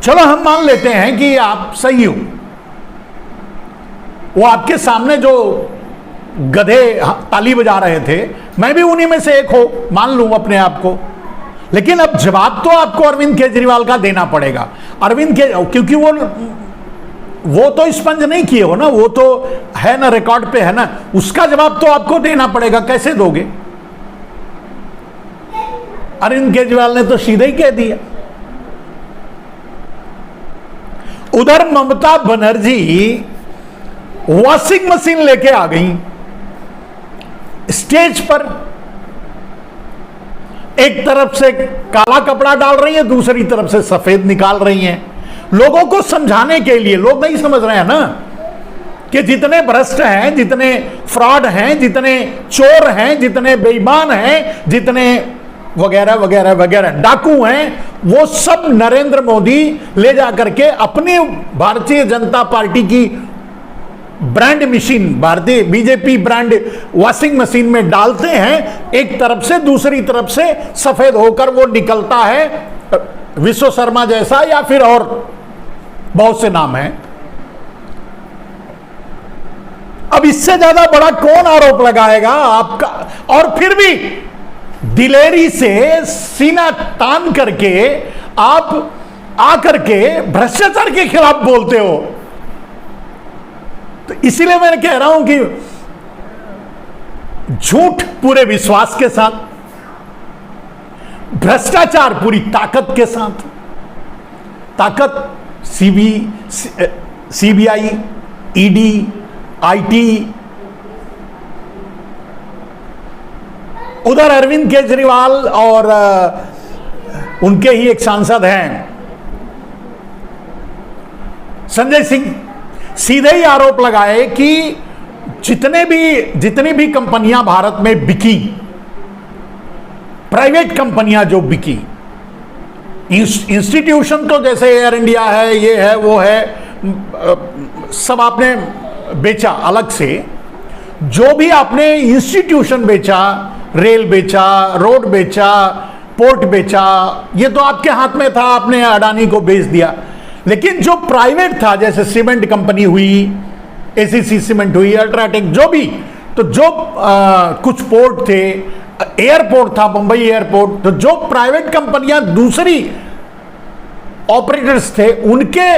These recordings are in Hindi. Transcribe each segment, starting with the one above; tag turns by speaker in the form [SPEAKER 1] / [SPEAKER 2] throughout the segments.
[SPEAKER 1] चलो हम मान लेते हैं कि आप सही हो, वो आपके सामने जो गधे ताली बजा रहे थे, मैं भी उन्हीं में से एक हो मान लूं अपने आप को, लेकिन अब जवाब तो आपको अरविंद केजरीवाल का देना पड़ेगा। क्योंकि वो तो स्पंज नहीं किए हो ना, वो तो है ना, रिकॉर्ड पे है ना, उसका जवाब तो आपको देना पड़ेगा। कैसे दोगे? अरविंद केजरीवाल ने तो सीधे ही कह दिया। उधर ममता बनर्जी वॉशिंग मशीन लेके आ गई स्टेज पर, एक तरफ से काला कपड़ा डाल रही है, दूसरी तरफ से सफेद निकाल रही हैं, लोगों को समझाने के लिए। लोग नहीं समझ रहे हैं ना कि जितने भ्रष्ट हैं, जितने फ्रॉड हैं, जितने चोर हैं, जितने बेईमान हैं, जितने वगैरह वगैरह वगैरह डाकू हैं, वो सब नरेंद्र मोदी ले जाकर के अपनी भारतीय जनता पार्टी की ब्रांड मशीन, भारतीय बीजेपी ब्रांड वॉशिंग मशीन में डालते हैं। एक तरफ से दूसरी तरफ से सफेद होकर वो निकलता है, विश्व शर्मा जैसा या फिर और बहुत से नाम हैं। अब इससे ज्यादा बड़ा कौन आरोप लगाएगा आपका? और फिर भी दिलेरी से सीना तान करके आप आकर के भ्रष्टाचार के खिलाफ बोलते हो। तो इसीलिए मैं कह रहा हूं कि झूठ पूरे विश्वास के साथ, भ्रष्टाचार पूरी ताकत के साथ, ताकत सीबीआई, ईडी, आईटी, उधर अरविंद केजरीवाल और उनके ही एक सांसद हैं संजय सिंह, सीधे ही आरोप लगाए कि जितनी भी कंपनियां भारत में बिकी, प्राइवेट कंपनियां जो बिकी, इंस्टीट्यूशन तो जैसे एयर इंडिया है, ये है, वो है, सब आपने बेचा अलग से। जो भी आपने इंस्टीट्यूशन बेचा, रेल बेचा, रोड बेचा, पोर्ट बेचा, ये तो आपके हाथ में था, आपने अडानी को बेच दिया। लेकिन जो प्राइवेट था, जैसे सीमेंट कंपनी हुई, एसीसी सीमेंट हुई, अल्ट्राटेक, जो भी, तो जो कुछ पोर्ट थे, एयरपोर्ट था मुंबई एयरपोर्ट, तो जो प्राइवेट कंपनियां दूसरी ऑपरेटर्स थे, उनके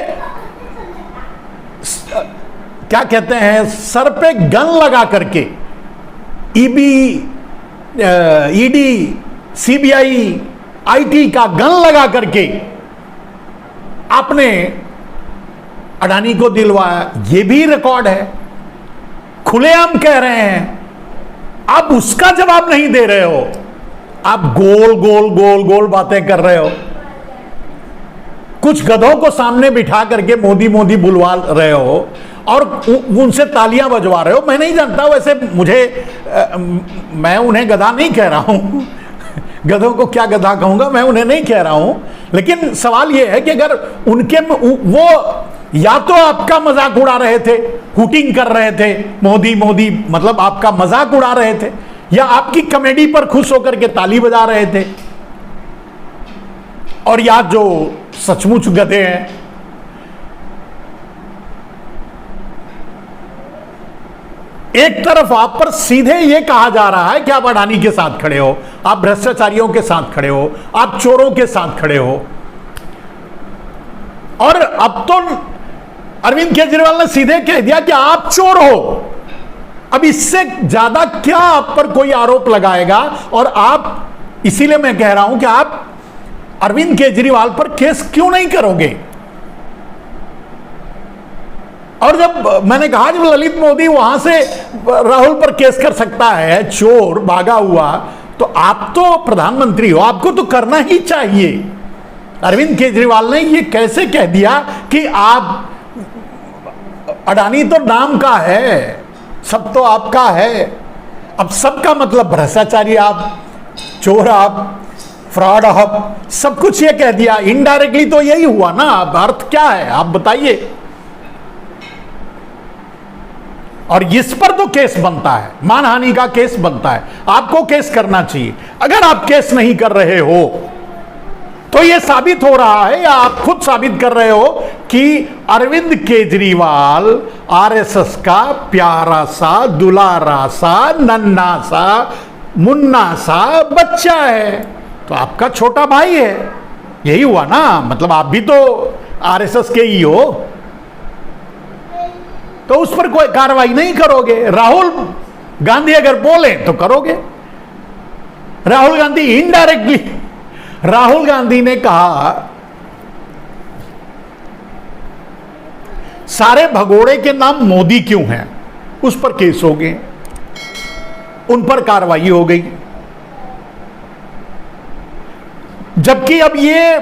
[SPEAKER 1] क्या कहते हैं, सर पे गन लगा करके ईडी, सीबीआई, आईटी का गन लगा करके आपने अडानी को दिलवाया। ये भी रिकॉर्ड है, खुलेआम कह रहे हैं। आप उसका जवाब नहीं दे रहे हो, आप गोल गोल गोल गोल बातें कर रहे हो। कुछ गधों को सामने बिठा करके मोदी मोदी बुलवा रहे हो और उनसे तालियां बजवा रहे हो। मैं नहीं जानता, वैसे मैं उन्हें गधा नहीं कह रहा हूं, गधों को क्या गधा कहूंगा, मैं उन्हें नहीं कह रहा हूं। लेकिन सवाल यह है कि अगर उनके वो या तो आपका मजाक उड़ा रहे थे, हुटिंग कर रहे थे, मोदी मोदी मतलब आपका मजाक उड़ा रहे थे, या आपकी कॉमेडी पर खुश होकर के ताली बजा रहे थे, और या जो सचमुच गधे हैं। एक तरफ आप पर सीधे यह कहा जा रहा है कि आप अडानी के साथ खड़े हो, आप भ्रष्टाचारियों के साथ खड़े हो, आप चोरों के साथ खड़े हो, और अब तो अरविंद केजरीवाल ने सीधे कह दिया कि आप चोर हो। अब इससे ज्यादा क्या आप पर कोई आरोप लगाएगा? और आप, इसीलिए मैं कह रहा हूं कि आप अरविंद केजरीवाल पर केस क्यों नहीं करोगे? और जब मैंने कहा जब ललित मोदी वहां से राहुल पर केस कर सकता है, चोर भागा हुआ, तो आप तो प्रधानमंत्री हो, आपको तो करना ही चाहिए। अरविंद केजरीवाल ने ये कैसे कह दिया कि आप, अडानी तो नाम का है, सब तो आपका है। अब सबका मतलब भ्रष्टाचारी आप, चोर आप, फ्रॉड आप, सब कुछ ये कह दिया। इनडायरेक्टली तो यही हुआ ना। अब अर्थ क्या है आप बताइए? और इस पर तो केस बनता है, मानहानि का केस बनता है, आपको केस करना चाहिए। अगर आप केस नहीं कर रहे हो तो तो यह साबित हो रहा है या आप खुद साबित कर रहे हो कि अरविंद केजरीवाल आरएसएस का प्यारा सा, दुलारा सा, नन्ना सा, मुन्ना सा बच्चा है, तो आपका छोटा भाई है। यही हुआ ना, मतलब आप भी तो आरएसएस के ही हो, तो उस पर कोई कार्रवाई नहीं करोगे। राहुल गांधी अगर बोले तो करोगे। राहुल गांधी इनडायरेक्टली, राहुल गांधी ने कहा सारे भगोड़े के नाम मोदी क्यों हैं, उस पर केस हो गए, उन पर कार्रवाई हो गई। जबकि अब ये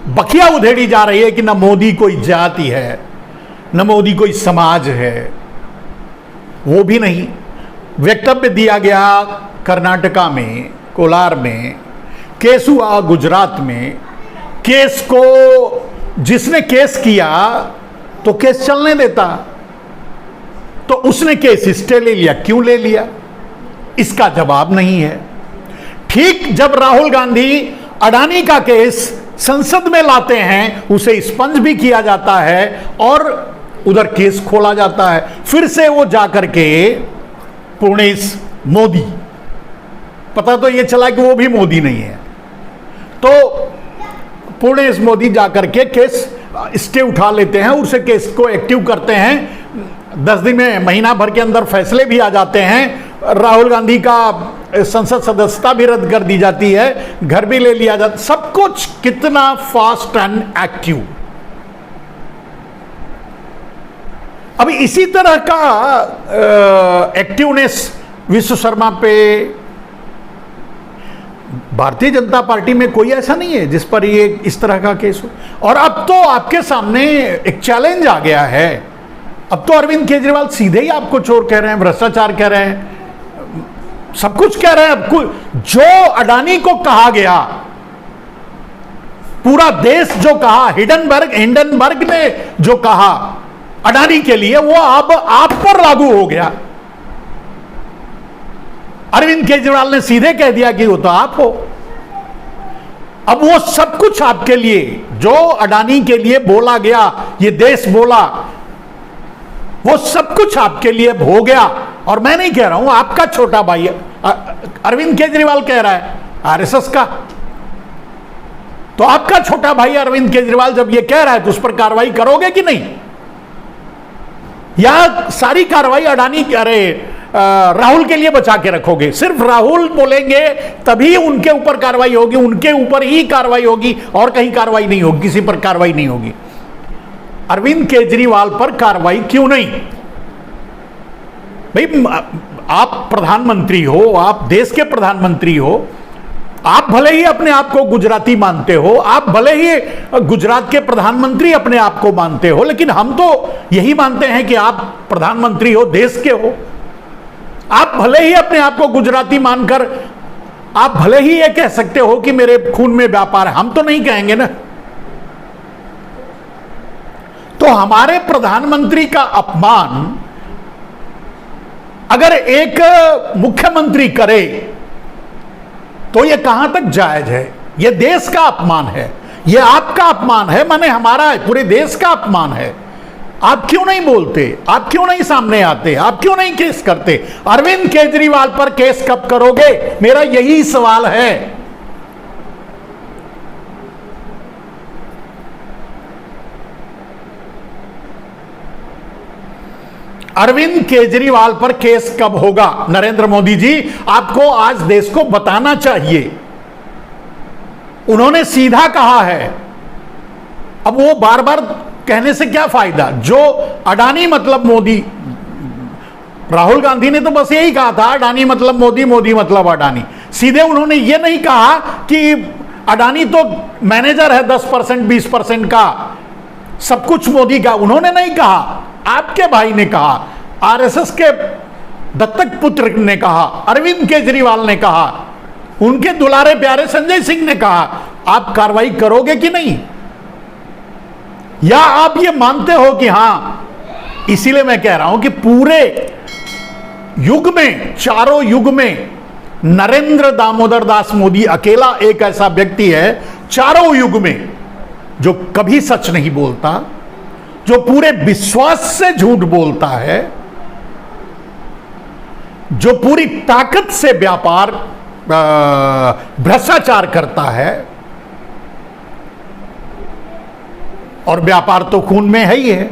[SPEAKER 1] बखिया उधेड़ी जा रही है कि न मोदी कोई जाति है, न मोदी कोई समाज है, वो भी नहीं। वक्तव्य दिया गया कर्नाटका में, कोलार में, केस हुआ गुजरात में। केस को जिसने केस किया तो केस चलने देता, तो उसने केस स्टे ले लिया। क्यों ले लिया, इसका जवाब नहीं है। ठीक जब राहुल गांधी अडानी का केस संसद में लाते हैं, उसे स्पंज भी किया जाता है और उधर केस खोला जाता है। फिर से वो जाकर के पुणेश मोदी, पता तो ये चला कि वो भी मोदी नहीं है, तो पुणेश मोदी जाकर के केस स्टे उठा लेते हैं, उसे केस को एक्टिव करते हैं। 10 दिन में, महीना भर के अंदर फैसले भी आ जाते हैं। राहुल गांधी का संसद सदस्यता भी रद्द कर दी जाती है, घर भी ले लिया जाता, सब कुछ कितना फास्ट एंड एक्टिव। अब इसी तरह का एक्टिवनेस विश्व शर्मा पे, भारतीय जनता पार्टी में कोई ऐसा नहीं है जिस पर ये इस तरह का केस हो। और अब तो आपके सामने एक चैलेंज आ गया है। अब तो अरविंद केजरीवाल सीधे ही आपको चोर कह रहे हैं, भ्रष्टाचार कह रहे हैं, सब कुछ कह रहे हैं। अब जो अडानी को कहा गया, पूरा देश जो कहा, हिंडनबर्ग ने जो कहा अडानी के लिए, वो अब आप पर लागू हो गया। अरविंद केजरीवाल ने सीधे कह दिया कि वो तो आप हो। अब वो सब कुछ आपके लिए, जो अडानी के लिए बोला गया, ये देश बोला, वो सब कुछ आपके लिए हो गया। और मैं नहीं कह रहा हूं, आपका छोटा भाई अरविंद केजरीवाल कह रहा है, आरएसएस का। तो आपका छोटा भाई अरविंद केजरीवाल जब ये कह रहा है तो उस पर कार्रवाई करोगे कि नहीं, या सारी कार्रवाई अडानी, अरे राहुल के लिए बचा के रखोगे? सिर्फ राहुल बोलेंगे तभी उनके ऊपर कार्रवाई होगी, उनके ऊपर ही कार्रवाई होगी, और कहीं कार्रवाई नहीं होगी, किसी पर कार्रवाई नहीं होगी। अरविंद केजरीवाल पर कार्रवाई क्यों नहीं? भाई, आप प्रधानमंत्री हो, आप देश के प्रधानमंत्री हो, आप भले ही अपने आप को गुजराती मानते हो, आप भले ही गुजरात के प्रधानमंत्री अपने आप को मानते हो, लेकिन हम तो यही मानते हैं कि आप प्रधानमंत्री हो, देश के हो। आप भले ही अपने आप को गुजराती मानकर, आप भले ही ये कह सकते हो कि मेरे खून में व्यापार है, हम तो नहीं कहेंगे ना। तो हमारे प्रधानमंत्री का अपमान अगर एक मुख्यमंत्री करे तो यह कहां तक जायज है? यह देश का अपमान है, यह आपका अपमान है, माने हमारा है, पूरे देश का अपमान है। आप क्यों नहीं बोलते? आप क्यों नहीं सामने आते? आप क्यों नहीं केस करते? अरविंद केजरीवाल पर केस कब करोगे, मेरा यही सवाल है। अरविंद केजरीवाल पर केस कब होगा? नरेंद्र मोदी जी, आपको आज देश को बताना चाहिए। उन्होंने सीधा कहा है, अब वो बार बार कहने से क्या फायदा? जो अडानी मतलब मोदी, राहुल गांधी ने तो बस यही कहा था, अडानी मतलब मोदी, मोदी मतलब अडानी। सीधे उन्होंने ये नहीं कहा कि अडानी तो मैनेजर है 10% 20% का, सब कुछ मोदी का। उन्होंने नहीं कहा, आपके भाई ने कहा, आरएसएस के दत्तक पुत्र ने कहा, अरविंद केजरीवाल ने कहा, उनके दुलारे प्यारे संजय सिंह ने कहा। आप कार्रवाई करोगे कि नहीं? या आप ये मानते हो कि हां, इसीलिए मैं कह रहा हूं कि पूरे युग में, चारों युग में नरेंद्र दामोदर दास मोदी अकेला एक ऐसा व्यक्ति है चारों युग में जो कभी सच नहीं बोलता, जो पूरे विश्वास से झूठ बोलता है, जो पूरी ताकत से व्यापार भ्रष्टाचार करता है, और व्यापार तो खून में है ही है,